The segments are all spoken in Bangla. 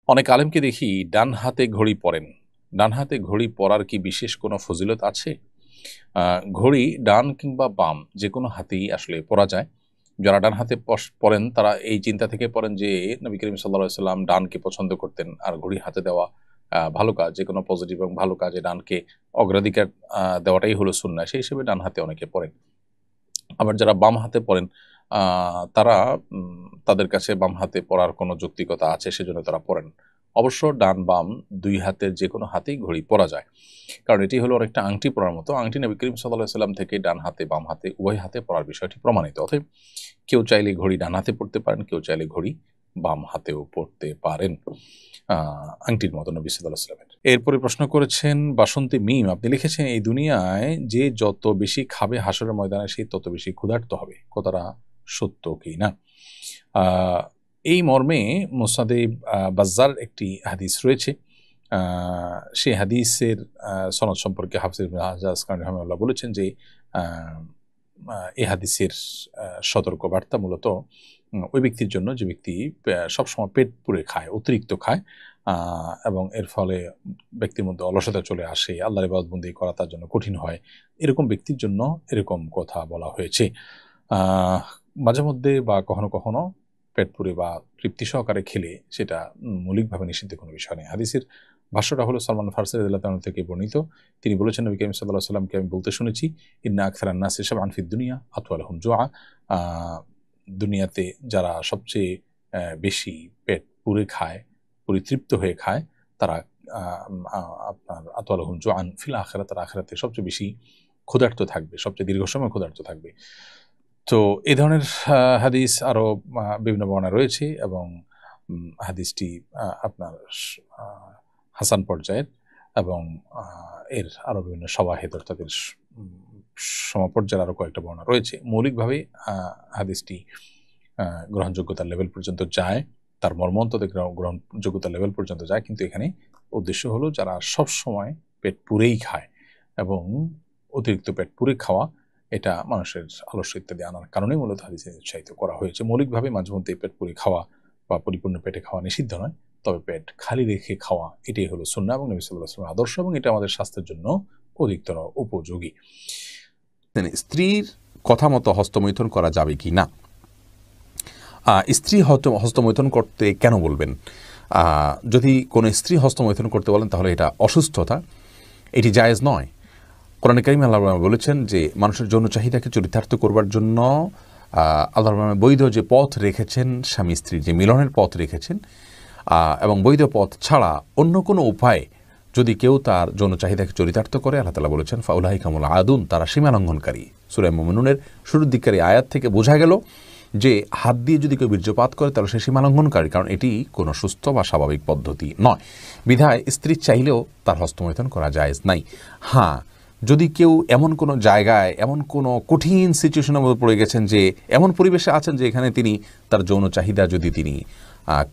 অনেক আলেমকে দেখি ডান হাতে ঘড়ি পরেন। ডান হাতে ঘড়ি পরার কি বিশেষ কোনো ফজিলত আছে? ঘড়ি ডান কিংবা বাম যে কোনো হাতেই আসলে পরা যায়। যারা ডান হাতে পরেন তারা এই চিন্তা থেকে পরেন যে নবী করিম সাল্লাল্লাহু আলাইহি সাল্লাম ডানকে পছন্দ করতেন, আর ঘড়ি হাতে দেওয়া ভালো কাজ। যে কোনো পজিটিভ এবং ভালো কাজে ডানকে অগ্রাধিকার দেওয়াটাই হলো সুন্নাহ। সেই হিসেবে ডান হাতে অনেকে পড়েন। আবার যারা বাম হাতে পড়েন তারা তাদের কাছে বাম হাতে পড়ার কোনো যৌক্তিকতা আছে সেজন্য তারা পড়েন। অবশ্য ডান বাম দুই হাতের যে কোনো হাতেই ঘড়ি পরা যায়, কারণ এটি হলো অনেকটা আংটি পরার মতো। আংটি নবী করিম সাল্লাল্লাহু আলাইহি সাল্লাম থেকে ডান হাতে বাম হাতে উভয় হাতে পরার বিষয়টি প্রমাণিত। অতএব কেউ চাইলে ঘড়ি ডান হাতে পড়তে পারেন, কেউ চাইলে ঘড়ি বাম হাতেও পড়তে পারেন, আংটির মতো নবী সাল্লাল্লাহু আলাইহি সাল্লামের। এরপরে প্রশ্ন করেছেন বাসন্তী মিম, আপনি লিখেছেন এই দুনিয়ায় যে যত বেশি খাবে হাসরের ময়দানে সে তত বেশি ক্ষুধার্ত হবে, কথাটা সত্য কি না? এই মর্মে মুসনাদে বাজ্জার একটি হাদিস রয়েছে। সেই হাদিসের সনদ সম্পর্কে হাফিজ ইবনে হাজার আসকালানী রাহিমাহুল্লাহ বলেছেন যে এই হাদিসের সতর্কবার্তা মূলত ওই ব্যক্তির জন্য যে ব্যক্তি সবসময় পেট পুরে খায়, অতিরিক্ত খায়, এবং এর ফলে ব্যক্তির মধ্যে অলসতা চলে আসে, আল্লাহর ইবাদতবন্দি করা তার জন্য কঠিন হয়। এরকম ব্যক্তির জন্য এরকম কথা বলা হয়েছে। মাঝে মধ্যে বা কখনো কখনো পেট পুরে বা তৃপ্তি সহকারে খেলে সেটা মৌলিকভাবে নিষিদ্ধ কোনো বিষয় নেই। হাদিসের ভাষ্যটা হলো সালমান ফারসি রাদিয়াল্লাহু তাআলা থেকে বর্ণিত। তিনি বলেছেন, নবী করিম সাল্লাল্লাহু আলাইহি ওয়াসাল্লামকে আমি বলতে শুনেছি, ইন্না আকসারান নাসি শাবআন ফিদ দুনিয়া আতওয়ালুহুম জুআ। দুনিয়াতে যারা সবচেয়ে বেশি পেট পুরে খায়, পরিতৃপ্ত হয়ে খায়, তারা আপনার আতওয়ালুহুম জুআন ফিল আখিরাত, তারা আখিরাতে সবচেয়ে বেশি ক্ষুধার্ত থাকবে, সবচেয়ে দীর্ঘ সময় ক্ষুধার্ত থাকবে। তো এই ধরনের হাদিস আরও বিভিন্ন বর্ণনা রয়েছে এবং হাদিসটি আপনার হাসান পর্যায়ের এবং এর আরও বিভিন্ন সওয়াহিদ অর্থাৎ এর সমপর্যায়ের আরও কয়েকটা বর্ণনা রয়েছে। মৌলিকভাবে হাদিসটি গ্রহণযোগ্যতার লেভেল পর্যন্ত যায়, তার মর্মন্তদের গ্রহণযোগ্যতার লেভেল পর্যন্ত যায়, কিন্তু এখানে উদ্দেশ্য হলো যারা সব সময় পেট পুরেই খায় এবং অতিরিক্ত পেট পুরে খাওয়া এটা মানুষের আলস্য ইত্যাদি আনার কারণেই মূলত হাদিসে উৎসাহিত করা হয়েছে। মৌলিকভাবে মাঝে মধ্যে পেট পুরে খাওয়া বা পরিপূর্ণ পেটে খাওয়া নিষিদ্ধ নয়, তবে পেট খালি রেখে খাওয়া এটাই হলো সুন্নাহ এবং নবী সাল্লাল্লাহু আলাইহি ওয়াসাল্লামের আদর্শ, এবং এটা আমাদের স্বাস্থ্যের জন্য অধিকতর উপযোগী। স্ত্রীর কথা মতো হস্তমৈথুন করা যাবে কি না? স্ত্রী হস্তমৈথুন করতে কেন বলবেন? যদি কোনো স্ত্রী হস্তমৈথুন করতে বলেন তাহলে এটা অসুস্থতা, এটি জায়েজ নয়। কোরআনে কারীমে আল্লাহ বলেছেন যে মানুষের যৌন চাহিদাকে চরিতার্থ করবার জন্য আল্লাহ বৈধ যে পথ রেখেছেন, স্বামী স্ত্রীর যে মিলনের পথ রেখেছেন, এবং বৈধ পথ ছাড়া অন্য কোনো উপায়ে যদি কেউ তার যৌন চাহিদাকে চরিতার্থ করে, আল্লাহ তাআলা বলেছেন ফাউলাইকা হুমুল আদুন, তারা সীমা লঙ্ঘনকারী। সূরা মুমিনুনের শুরুর দিককারী আয়াত থেকে বোঝা গেল যে হাত দিয়ে যদি কেউ বীর্যপাত করে তাহলে সে সীমা লঙ্ঘনকারী, কারণ এটি কোনো সুস্থ বা স্বাভাবিক পদ্ধতি নয়। বিধায় স্ত্রী চাইলেও তার হস্তমৈথুন করা জায়েজ নাই। হ্যাঁ, যদি কেউ এমন কোনো জায়গায়, এমন কোনো কঠিন সিচুয়েশনের মধ্যে পড়ে গেছেন, যে এমন পরিবেশে আছেন যে এখানে তিনি তার যৌন চাহিদা যদি তিনি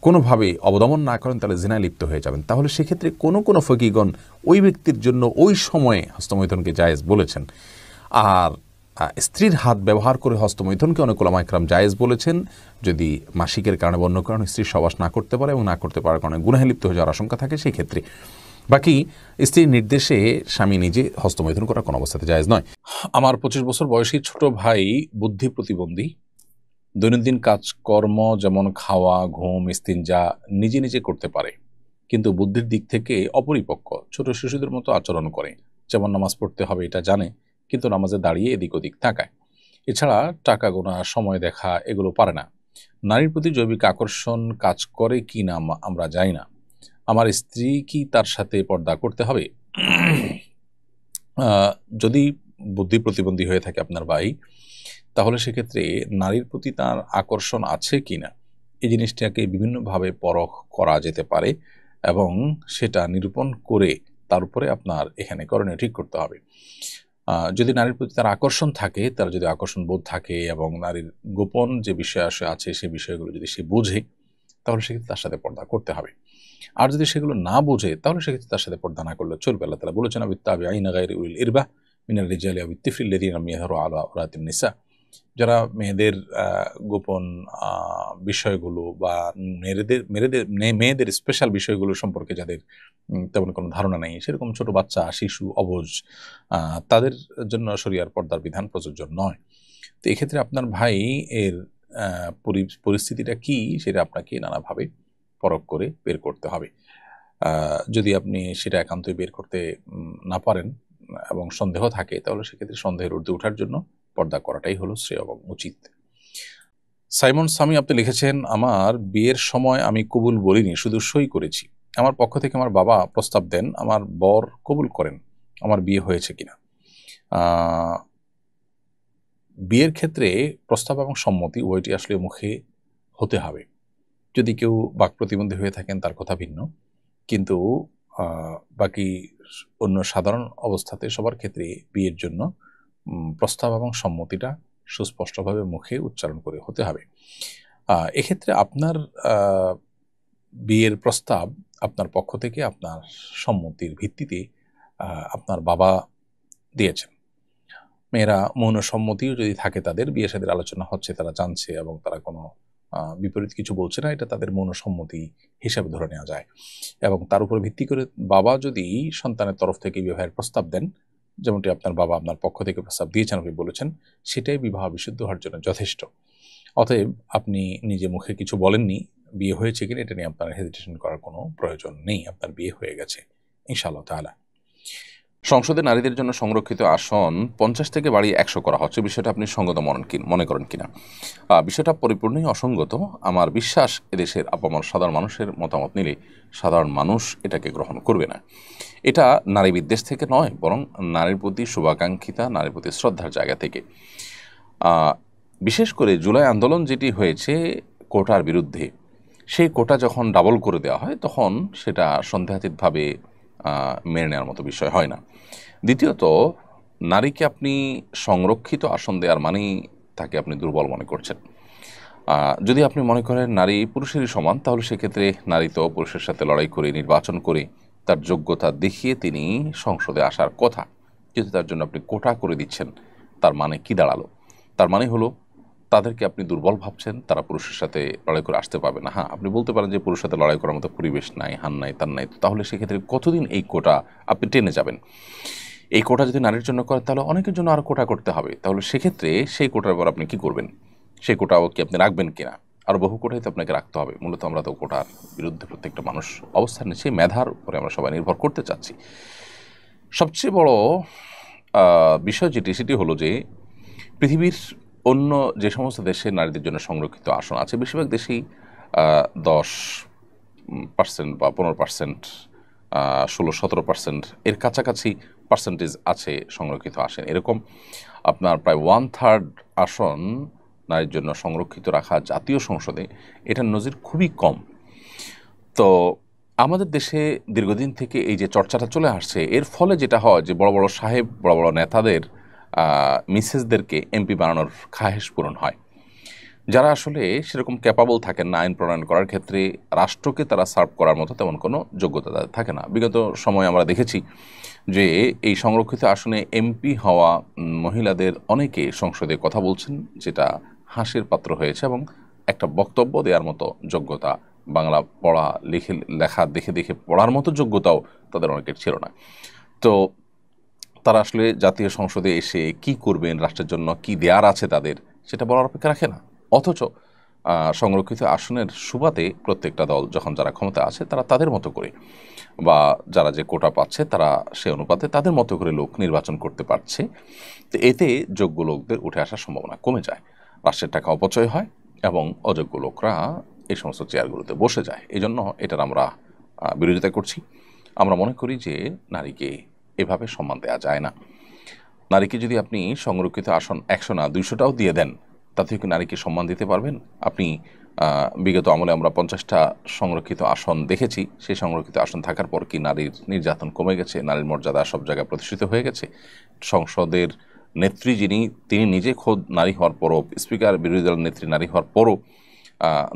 কোনোভাবে অবদমন না করেন তাহলে জিনায় লিপ্ত হয়ে যাবেন, তাহলে সেক্ষেত্রে কোনো কোনো ফকিগণ ওই ব্যক্তির জন্য ওই সময়ে হস্তমৈথুনকে জায়েজ বলেছেন। আর স্ত্রীর হাত ব্যবহার করে হস্তমৈথুনকে অনেক উলামা ইকরাম জায়েজ বলেছেন, যদি মাসিকের কারণে বা অন্য কারণে স্ত্রীর সহবাস না করতে পারে এবং না করতে পারার কারণে গুনাহে লিপ্ত হয়ে যাওয়ার আশঙ্কা থাকে সেই ক্ষেত্রে। বাকি স্ত্রীর নির্দেশে স্বামী নিজে হস্তমৈথুন করা কোনো অবস্থাতে জায়েজ নয়। আমার 25 বছর বয়সী ছোট ভাই বুদ্ধি প্রতিবন্ধী, দৈনন্দিন কাজকর্ম যেমন খাওয়া, ঘুম, ইস্তিনজা নিজে নিজে করতে পারে, কিন্তু বুদ্ধির দিক থেকে অপরিপক্ক, ছোট শিশুদের মতো আচরণ করে। যেমন নামাজ পড়তে হবে এটা জানে, কিন্তু নামাজে দাঁড়িয়ে এদিক ওদিক তাকায়। এছাড়া টাকা গোনা, সময় দেখা এগুলো পারে না। নারীর প্রতি জৈবিক আকর্ষণ কাজ করে কি না আমরা জানি না। আমার স্ত্রী কি তার সাথে পর্দা করতে হবে? যদি বুদ্ধি প্রতিবন্ধী হয়ে থাকে আপনার ভাই, তাহলে সেক্ষেত্রে নারীর প্রতি তার আকর্ষণ আছে কিনা এই জিনিসটাকে বিভিন্নভাবে পরখ করা যেতে পারে এবং সেটা নিরূপণ করে তার উপরে আপনার এখানে করণীয় ঠিক করতে হবে। যদি নারীর প্রতি তার আকর্ষণ থাকে, তার যদি আকর্ষণ বোধ থাকে এবং নারীর গোপন যে বিষয় আছে সেই বিষয়গুলো যদি সে বোঝে, তাহলে সেক্ষেত্রে তার সাথে পর্দা করতে হবে। আর যদি সেগুলো না বোঝে, তাহলে সেক্ষেত্রে তার সাথে পর্দা না করলে চলবে। আল্লাহ তাআলা বলেছেন আবিত্তাবিঈনা গায়রা উলিল ইরবা মিনার রিজালি আও বিত্তিফলিল লাযিনা লাম ইয়াযহারু আলা আওরাতিন নিসা। যারা মেয়েদের গোপন বিষয়গুলো বা মেয়েদের স্পেশাল বিষয়গুলো সম্পর্কে যাদের তেমন কোনো ধারণা নেই, সেরকম ছোট বাচ্চা, শিশু, অবুঝ, তাদের জন্য শরিয়ার পর্দার বিধান প্রযোজ্য নয়। তো এক্ষেত্রে আপনার ভাই এর পরিস্থিতিটা কি সেটা আপনাকে নানাভাবে পরখ করে বের করতে হবে। যদি আপনি সেটা একান্তই বের করতে না পারেন এবং সন্দেহ থাকে, তাহলে সেক্ষেত্রে সন্দেহের ঊর্ধ্বে ওঠার জন্য পর্দা করাটাই হলো শ্রেয় এবং উচিত। সাইমন সামি আপনি লিখেছেন, আমার বিয়ের সময় আমি কবুল বলিনি, শুধু সই করেছি। আমার পক্ষ থেকে আমার বাবা প্রস্তাব দেন, আমার বর কবুল করেন, আমার বিয়ে হয়েছে কিনা? বিয়ের ক্ষেত্রে প্রস্তাব এবং সম্মতি উভয়টি আসলে মুখে হতে হবে। যদি কেউ বাক প্রতিবন্ধী হয়ে থাকেন তার কথা ভিন্ন, কিন্তু বাকি অন্য সাধারণ অবস্থাতে সবার ক্ষেত্রে বিয়ের জন্য প্রস্তাব এবং সম্মতিটা সুস্পষ্টভাবে মুখে উচ্চারণ করে হতে হবে। এক্ষেত্রে আপনার বিয়ের প্রস্তাব আপনার পক্ষ থেকে আপনার সম্মতির ভিত্তিতে আপনার বাবা দিয়েছেন। মেয়েরা মৌন সম্মতিও যদি থাকে, তাদের বিয়ে শাদীর আলোচনা হচ্ছে, তারা জানছে এবং তারা কোনো বিপরীত কিছু বলছে না, এটা তাদের মৌন সম্মতি হিসাবে ধরে নেওয়া যায়। এবং তার উপর ভিত্তি করে বাবা যদি সন্তানের তরফ থেকে বিবাহের প্রস্তাব দেন, যেমনটি আপনার বাবা আপনার পক্ষ থেকে প্রস্তাব দিয়েছেন, আপনি বলেছেন, সেটাই বিবাহ বিশুদ্ধ হওয়ার জন্য যথেষ্ট। অতএব আপনি নিজে মুখে কিছু বলেননি, বিয়ে হয়েছে কিনা এটা নিয়ে আপনার হেজিটেশন করার কোনো প্রয়োজন নেই, আপনার বিয়ে হয়ে গেছে ইনশাআল্লাহ তাআলা। সংসদে নারীদের জন্য সংরক্ষিত আসন 50 থেকে বাড়িয়ে 100 করা হচ্ছে, বিষয়টা আপনি সঙ্গত মনে করেন কিনা? বিষয়টা পরিপূর্ণই অসঙ্গত। আমার বিশ্বাস এদেশের আপামর সাধারণ মানুষের মতামত নিলে সাধারণ মানুষ এটাকে গ্রহণ করবে না। এটা নারী বিদ্বেষ থেকে নয়, বরং নারীর প্রতি শুভাকাঙ্ক্ষিতা, নারীর প্রতি শ্রদ্ধার জায়গা থেকে। বিশেষ করে জুলাই আন্দোলন যেটি হয়েছে কোটার বিরুদ্ধে, সেই কোটা যখন ডাবল করে দেওয়া হয় তখন সেটা সন্দেহাতীতভাবে মেনে নেওয়ার মতো বিষয় হয় না। দ্বিতীয়ত, নারীকে আপনি সংরক্ষিত আসন দেওয়ার মানেই তাকে আপনি দুর্বল মনে করছেন। যদি আপনি মনে করেন নারী পুরুষেরই সমান, তাহলে সেক্ষেত্রে নারী তো পুরুষের সাথে লড়াই করে, নির্বাচন করে, তার যোগ্যতা দেখিয়ে তিনি সংসদে আসার কথা। যদি তার জন্য আপনি কোটা করে দিচ্ছেন, তার মানে কি দাঁড়ালো? তার মানে হলো তাদেরকে আপনি দুর্বল ভাবছেন, তারা পুরুষের সাথে লড়াই করে আসতে পারবে না। হ্যাঁ, আপনি বলতে পারেন যে পুরুষের সাথে লড়াই করার মতো পরিবেশ নাই, হান নাই, তার নাই। তাহলে সেক্ষেত্রে কতদিন এই কোটা আপনি টেনে যাবেন? এই কোটা যদি নারীর জন্য করেন, তাহলে অনেকের জন্য আরও কোটা করতে হবে। তাহলে সেক্ষেত্রে সেই কোটার পর আপনি কি করবেন? সেই কোটাও কি আপনি রাখবেন কিনা? আরও বহু কোটাই তো আপনাকে রাখতে হবে। মূলত আমরা তো কোটার বিরুদ্ধে প্রত্যেকটা মানুষ অবস্থান নিচ্ছে, মেধার উপরে আমরা সবাই নির্ভর করতে চাচ্ছি। সবচেয়ে বড় বিষয় সেটি হলো যে পৃথিবীর অন্য যে সমস্ত দেশে নারীদের জন্য সংরক্ষিত আসন আছে, বেশিরভাগ দেশেই 10% বা 15%, 16-17% এর কাছাকাছি পার্সেন্টেজ আছে সংরক্ষিত আসন। এরকম আপনার প্রায় 1/3 আসন নারীর জন্য সংরক্ষিত রাখা জাতীয় সংসদে, এটার নজির খুবই কম। তো আমাদের দেশে দীর্ঘদিন থেকে এই যে চর্চাটা চলে আসছে, এর ফলে যেটা হয় যে বড় বড় সাহেব, বড় বড় নেতাদের মিসেসদেরকে এমপি বানানোর খাহেশ পূরণ হয়। যারা আসলে সেরকম ক্যাপাবল থাকেন না আইন প্রণয়ন করার ক্ষেত্রে, রাষ্ট্রকে তারা সার্ভ করার মতো তেমন কোনো যোগ্যতা তাদের থাকে না। বিগত সময়ে আমরা দেখেছি যে এই সংরক্ষিত আসনে এমপি হওয়া মহিলাদের অনেকে সংসদে কথা বলছেন, যেটা হাসির পাত্র হয়েছে, এবং একটা বক্তব্য দেওয়ার মতো যোগ্যতা, বাংলা পড়া লেখা দেখে দেখে পড়ার মতো যোগ্যতাও তাদের অনেকের ছিল না। তো তারা আসলে জাতীয় সংসদে এসে কি করবেন, রাষ্ট্রের জন্য কি দেয়ার আছে তাদের, সেটা বলার অপেক্ষা রাখে না। অথচ সংরক্ষিত আসনের সুবাদে প্রত্যেকটা দল যখন যারা ক্ষমতা আছে, তারা তাদের মতো করে, বা যারা যে কোটা পাচ্ছে তারা সে অনুপাতে তাদের মতো করে লোক নির্বাচন করতে পারছে। তো এতে যোগ্য লোকদের উঠে আসার সম্ভাবনা কমে যায়, রাষ্ট্রের টাকা অপচয় হয় এবং অযোগ্য লোকরা এই সমস্ত চেয়ারগুলোতে বসে যায়। এই জন্য এটার আমরা বিরোধিতা করছি। আমরা মনে করি যে নারীকে এভাবে সম্মান দেওয়া যায় না। নারীকে যদি আপনি সংরক্ষিত আসন 100 না 200টাও দিয়ে দেন, তাতেও কি নারীকে সম্মান দিতে পারবেন? আপনি বিগত আমলে আমরা 50টা সংরক্ষিত আসন দেখেছি। সেই সংরক্ষিত আসন থাকার পর কি নারীর নির্যাতন কমে গেছে? নারীর মর্যাদা সব জায়গায় প্রতিষ্ঠিত হয়ে গেছে? সংসদের নেত্রী তিনি নিজে খোদ নারী হওয়ার পরও, স্পিকার বিরোধী দলের নেত্রী নারী হওয়ার পরও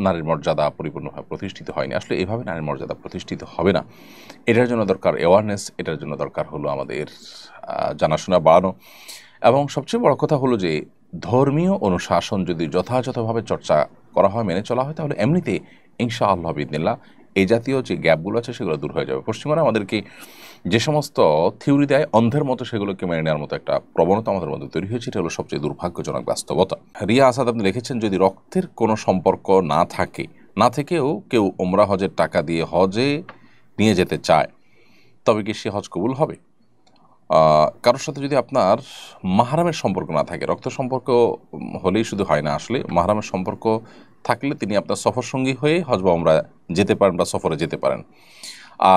নারীর মর্যাদা পরিপূর্ণভাবে প্রতিষ্ঠিত হয়নি। আসলে এভাবে নারীর মর্যাদা প্রতিষ্ঠিত হবে না। এটার জন্য দরকার অ্যাওয়ারনেস, এটার জন্য দরকার হলো আমাদের জানাশোনা বাড়ানো। এবং সবচেয়ে বড় কথা হলো যে ধর্মীয় অনুশাসন যদি যথাযথভাবে চর্চা করা হয়, মেনে চলা হয়, তাহলে এমনিতে ইনশাআল্লাহ বিদিনিল্লাহ এই জাতীয় যে গ্যাপগুলো আছে সেগুলো দূর হয়ে যাবে। পশ্চিমারা আমাদেরকে যে সমস্ত থিওরি দেয় অন্ধের মতো সেগুলোকে মেনে নেওয়ার মতো একটা প্রবণতা আমাদের মধ্যে তৈরি হয়েছে, এটা হলো সবচেয়ে দুর্ভাগ্যজনক বাস্তবতা। রিয়া আসাদ আপনি লিখেছেন, যদি রক্তের কোনো সম্পর্ক না থেকেও কেউ ওমরা হজের টাকা দিয়ে হজে নিয়ে যেতে চায়, তবে কি সে হজ কবুল হবে? কারোর সাথে যদি আপনার মাহরামের সম্পর্ক না থাকে, রক্ত সম্পর্ক হলেই শুধু হয় না, আসলে মাহরামের সম্পর্ক থাকলে তিনি আপনার সফর সঙ্গী হয়ে হজ বা ওমরা যেতে পারেন বা সফরে যেতে পারেন।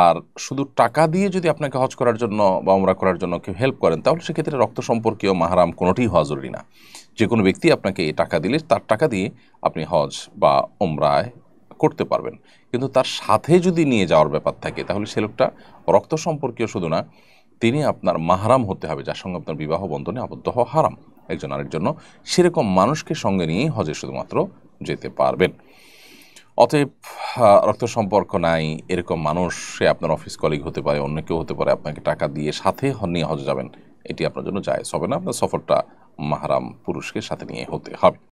আর শুধু টাকা দিয়ে যদি আপনাকে হজ করার জন্য বা ওমরা করার জন্য কেউ হেল্প করেন, তাহলে সেক্ষেত্রে রক্ত সম্পর্কীয় মাহরাম কোনোটিই হওয়া জরুরি না। যে কোনো ব্যক্তি আপনাকে এই টাকা দিলে তার টাকা দিয়ে আপনি হজ বা ওমরায় করতে পারবেন। কিন্তু তার সাথে যদি নিয়ে যাওয়ার ব্যাপার থাকে, তাহলে সে লোকটা রক্ত সম্পর্কীয় শুধু না, তিনি আপনার মাহরাম হতে হবে, যার সঙ্গে আপনার বিবাহ বন্ধনে আবদ্ধ হওয়া হারাম একজন আরেক জন্য। সেরকম মানুষকে সঙ্গে নিয়েই হজে শুধুমাত্র যেতে পারবেন। অতএব রক্ত সম্পর্ক নাই এরকম মানুষ, সে আপনার অফিস কলিগ হতে পারে, অন্য কেউ হতে পারে, আপনাকে টাকা দিয়ে সাথে নিয়ে হজে যাবেন, এটি আপনার জন্য জায়েজ হবে না। আপনার সফরটা মাহরাম পুরুষকে সাথে নিয়ে হতে হবে।